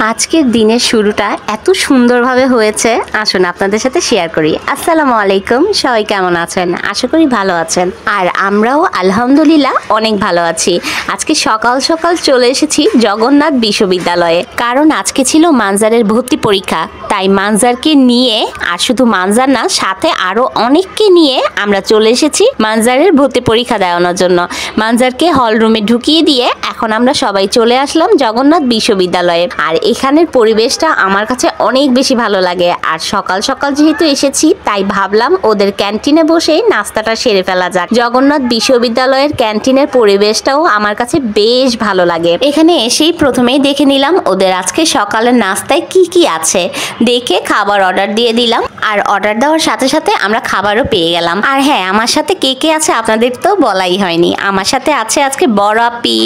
আজকের দিনের শুরুটা এত সুন্দরভাবে হয়েছে, আসুন আপনাদের সাথে শেয়ার করি। আসসালামু আলাইকুম, সবাই কেমন আছেন? আশা করি ভালো আছেন। আর আমরাও আলহামদুলিল্লাহ অনেক ভালো আছি। আজকে সকাল সকাল চলে এসেছি জগন্নাথ বিশ্ববিদ্যালয়ে, কারণ আজকে ছিল মানজারের ভর্তি পরীক্ষা। তাই মানজারকে নিয়ে, আর শুধু মানজার না, সাথে আরো অনেককে নিয়ে আমরা চলে এসেছি মানজারের ভর্তি পরীক্ষা দেওয়ানোর জন্য। মানজারকে হল রুমে ঢুকিয়ে দিয়ে এখন আমরা সবাই চলে আসলাম জগন্নাথ বিশ্ববিদ্যালয়ে। আর এখানের পরিবেশটা আমার কাছে অনেক বেশি ভালো লাগে। আর সকাল সকাল যেহেতু এসেছি, তাই ভাবলাম ওদের ক্যান্টিনে বসে নাস্তাটা সেরে ফেলা যাক। জগন্নাথ বিশ্ববিদ্যালয়ের ক্যান্টিনের পরিবেশটাও আমার কাছে বেশ ভালো লাগে। এখানে এসেই প্রথমেই দেখে নিলাম ওদের আজকে সকালের নাস্তায় কি কি আছে। দেখে খাবার অর্ডার দিয়ে দিলাম, আর অর্ডার দেওয়ার সাথে সাথে আমরা খাবারও পেয়ে গেলাম। আর হ্যাঁ, আমার সাথে কে কে আছে আপনাদের তো বলাই হয়নি। আমার সাথে আছে আজকে বড় আপি,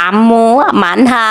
আম্মু, মানহা,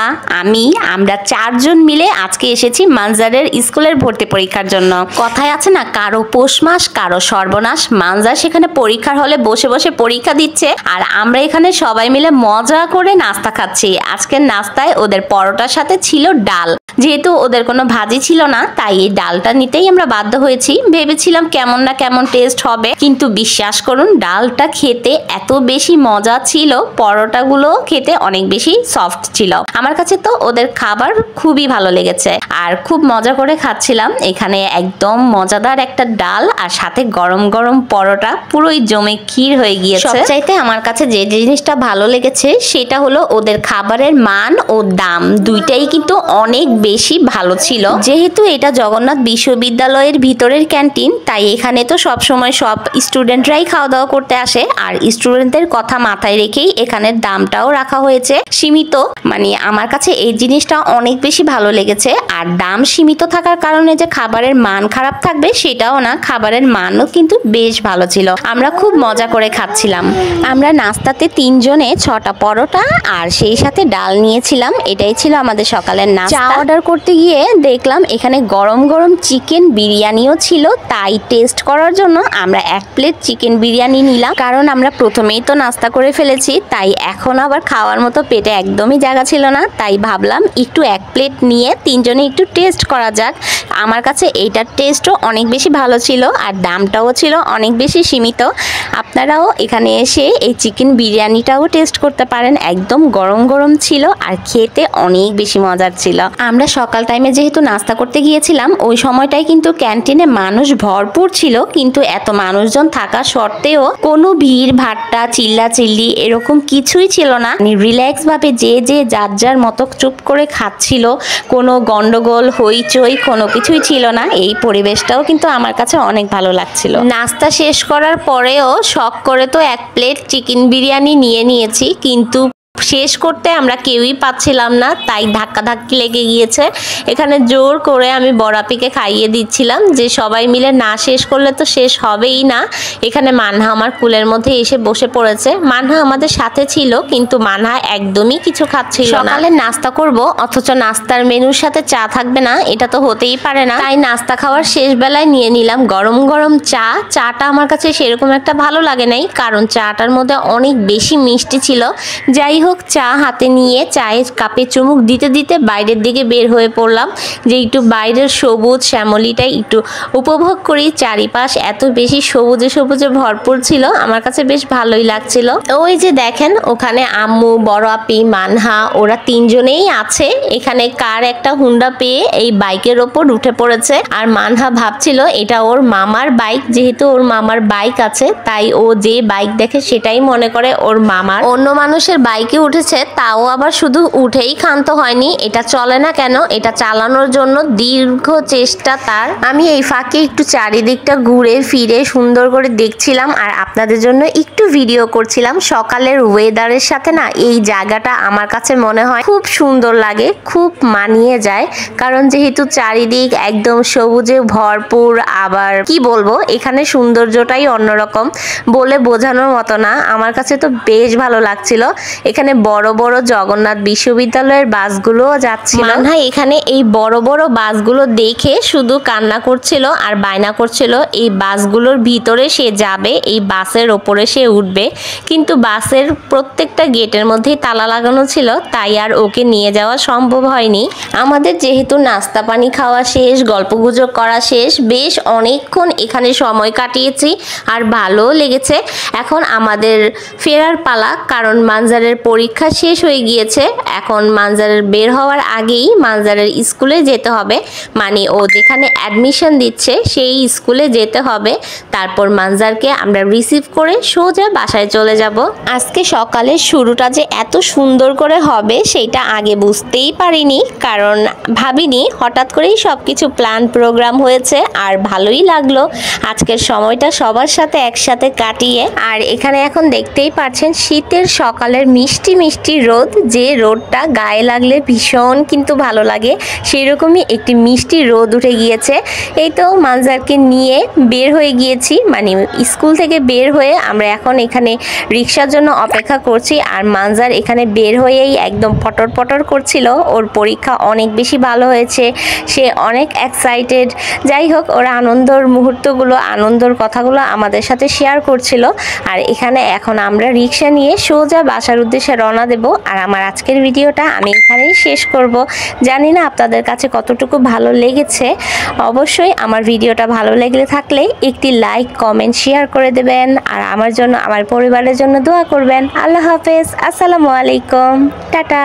আমরা চারজন মিলে আজকে এসেছি মানজারের স্কুলের ভর্তি পরীক্ষার জন্য। কথায় আছে না, কারো পৌষ মাস কারো সর্বনাশ। মানজার সেখানে পরীক্ষার হলে বসে বসে পরীক্ষা দিচ্ছে, আর আমরা এখানে সবাই মিলে মজা করে নাস্তা খাচ্ছি। আজকের নাস্তায় ওদের পরোটার সাথে ছিল ডাল। যেহেতু ওদের কোনো ভাজি ছিল না, তাই এই ডালটা নিতেই আমরা বাধ্য হয়েছি। ভেবেছিলাম কেমন না কেমন টেস্ট হবে, কিন্তু বিশ্বাস করুন ডালটা খেতে এত বেশি মজা ছিল, পরোটাগুলো খেতে অনেক বেশি সফট ছিল। আমার কাছে তো ওদের খাবার খুবই ভালো লেগেছে, আর খুব মজা করে খাচ্ছিলাম। এখানে একদম মজাদার একটা ডাল আর সাথে গরম গরম পরোটা, পুরোই জমে ক্ষীর হয়ে গিয়েছে। সবচাইতে আমার কাছে যে জিনিসটা ভালো লেগেছে সেটা হলো ওদের খাবারের মান ও দাম, দুইটাই কিন্তু অনেক বেশি ভালো ছিল। যেহেতু এটা জগন্নাথ বিশ্ববিদ্যালয়ের ভিতরের ক্যান্টিন, তাই এখানে তো সব সময় সব স্টুডেন্টরাই খাওয়া দাওয়া করতে আসে। আর স্টুডেন্টদের কথা মাথায় রেখেই এখানের দামটাও রাখা হয়েছে সীমিত। মানে আমার কাছে এই জিনিসটা অনেক বেশি ভালো লেগেছে। আর দাম সীমিত থাকার কারণে যে খাবারের মান খারাপ থাকবে সেটাও না, খাবারের মানও কিন্তু বেশ ভালো ছিল। আমরা খুব মজা করে খাচ্ছিলাম। আমরা নাস্তাতে তিনজনে 6টা পরোটা আর সেই সাথে ডাল নিয়েছিলাম। এটাই ছিল আমাদের সকালের নাস্তা। অর্ডার করতে গিয়ে দেখলাম এখানে গরম গরম চিকেন বিরিয়ানিও ছিল, তাই টেস্ট করার জন্য আমরা 1 প্লেট চিকেন বিরিয়ানি নিলাম। কারণ আমরা প্রথমেই তো নাস্তা করে ফেলেছি, তাই এখন আবার খাওয়ার মতো পেটে একদমই জায়গা ছিল না। তাই ভাবলাম একটু 1 প্লেট নিয়ে তিনজনে একটু টেস্ট করা যাক। আমার কাছে এইটার টেস্টও অনেক বেশি ভালো ছিল, আর দামটাও ছিল অনেক বেশি সীমিত। আপনারাও এখানে এসে এই চিকেন বিরিয়ানিটাও টেস্ট করতে পারেন। একদম গরম গরম ছিল আর খেতে অনেক বেশি মজার ছিল। আমরা সকাল টাইমে যেহেতু নাস্তা করতে গিয়েছিলাম, ওই সময়টাই কিন্তু ক্যান্টিনে মানুষ ভরপুর ছিল, কিন্তু এত মানুষজন থাকা সত্ত্বেও কোনো ভিড় ভাট্টা চিল্লাচিল্লি এরকম কিছুই ছিল না। রিল্যাক্স ভাবে যে যার যার মতো চুপ করে খাচ্ছিল, কোনো গন্ডগোল হইচই কোনো কিছুই ছিল না। এই পরিবেশটাও কিন্তু আমার কাছে অনেক ভালো লাগছিল। নাস্তা শেষ করার পরেও শখ করে তো 1 প্লেট চিকেন বিরিয়ানি নিয়েছি, কিন্তু শেষ করতে আমরা কেউই পাচ্ছিলাম না, তাই ধাক্কাধাক্কি লেগে গিয়েছে। এখানে জোর করে আমি বড়াপিকে খাইয়ে দিচ্ছিলাম, যে সবাই মিলে না শেষ করলে তো শেষ হবেই না। এখানে মানহা আমার কুলের মধ্যে এসে বসে পড়েছে। মানহা আমাদের সাথে ছিল, কিন্তু মানহা একদমই কিছু খাচ্ছিল না। সকালে নাস্তা করব অথচ নাস্তার মেনুর সাথে চা থাকবে না, এটা তো হতেই পারে না। তাই নাস্তা খাওয়ার শেষ বেলায় নিয়ে নিলাম গরম গরম চা। চাটা আমার কাছে সেরকম একটা ভালো লাগে নাই, কারণ চাটার মধ্যে অনেক বেশি মিষ্টি ছিল। যাই হোক, চা হাতে নিয়ে চায়ের কাপে চুমুক দিতে দিতে বাইরের দিকে বের হয়ে পড়লাম, যে একটু বাইরের সবুজ শ্যামলিটাই একটু উপভোগ করি। চারিপাশ এত বেশি সবুজে সবুজে ভরপুর ছিল, আমার কাছে বেশ ভালোই লাগছিল। ওই যে দেখেন ওখানে আম্মু, বড় আপি, মানহা, ওরা তিনজনেই আছে। এখানে কার একটা হুন্ডা পেয়ে এই বাইকের ওপর উঠে পড়েছে। আর মানহা ভাবছিল এটা ওর মামার বাইক। যেহেতু ওর মামার বাইক আছে, তাই ও যে বাইক দেখে সেটাই মনে করে ওর মামার। অন্য মানুষের বাইকে উঠেছে, তাও আবার শুধু উঠেই ক্ষান্ত হয়নি। এটা চলে না কেন, এটা চালানোর জন্য দীর্ঘ চেষ্টা তার। আমি এই ফাঁকে একটু চারিদিকটা ঘুরে ফিরে সুন্দর করে দেখছিলাম, আর আপনাদের জন্য একটু ভিডিও করছিলাম। সকালের ওয়েদারের সাথে না এই জায়গাটা আমার কাছে মনে হয় খুব সুন্দর লাগে, খুব মানিয়ে যায়। কারণ যেহেতু চারিদিক একদম সবুজে ভরপুর, আবার কি বলবো, এখানে সৌন্দর্যটাই অন্যরকম, বলে বোঝানোর মতো না। আমার কাছে তো বেশ ভালো লাগছিল। এখানে এখানে বড় বড় জগন্নাথ বিশ্ববিদ্যালয়ের বাসগুলোও যাচ্ছিল। মানহা এখানে এই বড় বড় বাসগুলো দেখে শুধু কান্না করছিল আর বায়না করছিল এই বাসগুলোর ভিতরে সে যাবে, এই বাসের ওপরে সে উঠবে, কিন্তু বাসের প্রত্যেকটা গেটের মধ্যেই তালা লাগানো ছিল, তাই আর ওকে নিয়ে যাওয়া সম্ভব হয়নি। আমাদের যেহেতু নাস্তা পানি খাওয়া শেষ, গল্পগুজব করা শেষ, বেশ অনেকক্ষণ এখানে সময় কাটিয়েছি আর ভালোও লেগেছে। এখন আমাদের ফেরার পালা, কারণ মানজারের পরীক্ষা শেষ হয়ে গিয়েছে। এখন মানজারের বের হওয়ার আগেই মানজারের স্কুলে যেতে হবে, মানে ও যেখানে অ্যাডমিশন দিচ্ছে সেই স্কুলে যেতে হবে। তারপর মানজারকে আমরা রিসিভ করে সোজা বাসায় চলে যাব। আজকে সকালে শুরুটা যে এত সুন্দর করে হবে সেটা আগে বুঝতেই পারিনি, কারণ ভাবিনি, হঠাৎ করেই সব কিছু প্ল্যান প্রোগ্রাম হয়েছে আর ভালোই লাগলো আজকের সময়টা সবার সাথে একসাথে কাটিয়ে। আর এখানে এখন দেখতেই পাচ্ছেন শীতের সকালের মিষ্টি মিষ্টি রোদ, যে রোদটা গায়ে লাগলে ভীষণ কিন্তু ভালো লাগে, সেরকমই একটি মিষ্টি রোদ উঠে গিয়েছে। এই তো মানজারকে নিয়ে বের হয়ে গিয়েছি, মানে স্কুল থেকে বের হয়ে আমরা এখন এখানে রিক্সার জন্য অপেক্ষা করছি। আর মানজার এখানে বের হয়েই একদম পটর পটর করছিল, ওর পরীক্ষা অনেক বেশি ভালো হয়েছে, সে অনেক এক্সাইটেড। যাই হোক, ওর আনন্দর মুহূর্তগুলো, আনন্দর কথাগুলো আমাদের সাথে শেয়ার করছিল। আর এখানে এখন আমরা রিক্সা নিয়ে সোজা বাসার উদ্দেশ্যে রওনা দেব। আর আমার আজকের ভিডিওটা আমি এখানেই শেষ করব। জানি না আপনাদের কাছে কতটুকু ভালো লেগেছে, অবশ্যই আমার ভিডিওটা ভালো লেগে থাকলে একটি লাইক, কমেন্ট, শেয়ার করে দেবেন। আর আমার জন্য, আমার পরিবারের জন্য দোয়া করবেন। আল্লাহ হাফেজ, আসসালামু আলাইকুম, টাটা।